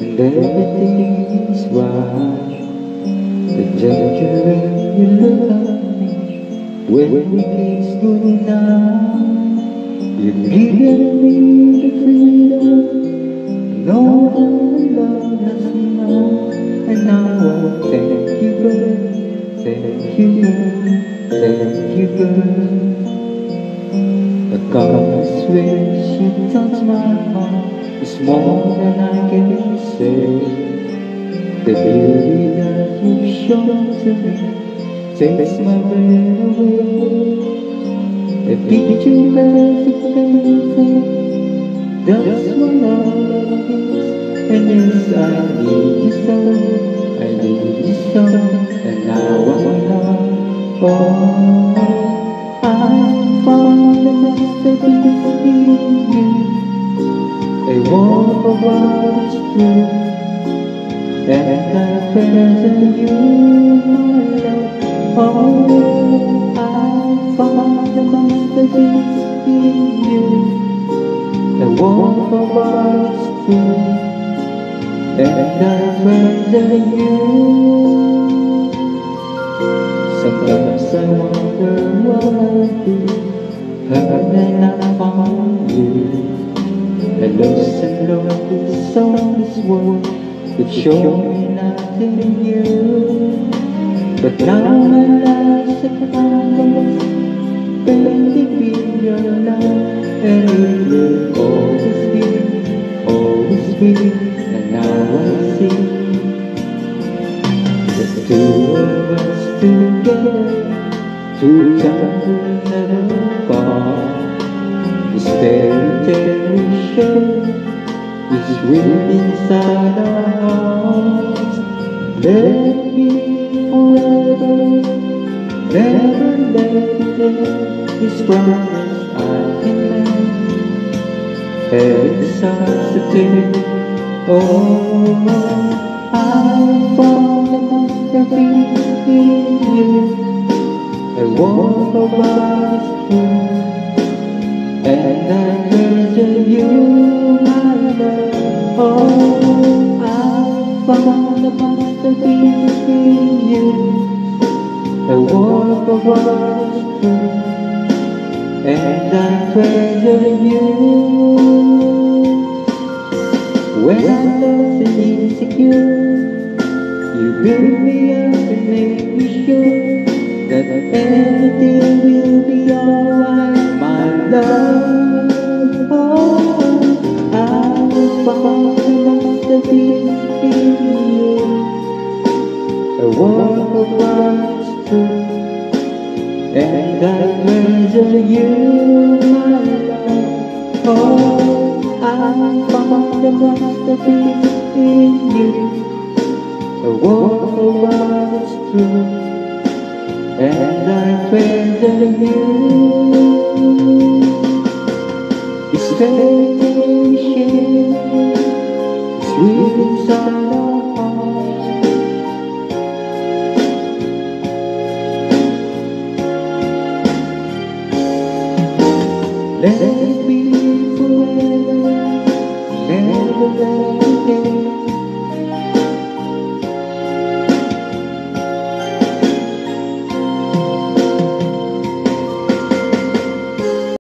And everything is right. The gesture when you look at me, when we kiss goodnight, you've given me the freedom no other love has enough. And now I thank you, girl, thank you, girl, thank you, girl. Because when you touch my heart, it's more than I can say. The beauty that you've shown to me takes my breath away. A picture perfect painting, that's what love is. And yes, I need you so, I need you so. And now I'm alone. Oh, I found the masterpiece in you, a work of art's truth, and I present you, my love. Oh, I found the masterpiece in you, a work of art's truth, and I present you. Sometimes I wonder what I'd do had I found you. I lost and lost this on this world that showed me nothing new. But now my life's a canvas, painting in your love, and it will always be. And now I see the two of us together, two times will never part. This fairy tale we share is written inside our hearts. Let it be forever, never let it end. This promise I can make, every sun's a day. Oh, I found a masterpiece in you, a work of art's truth, and I treasure you, my love. Oh, I found a masterpiece in you, a work of art's truth, and I treasure you. When I'm lost and insecure, you build me up and make me sure that everything will be alright, my love. Oh, I found a masterpiece in you, a work of art's truth, and I treasure you, my love. Oh, I found a masterpiece in you, a work of art's truth, and I treasure you. This fairy tale we share is written inside our hearts. Let it be forever, never let it end.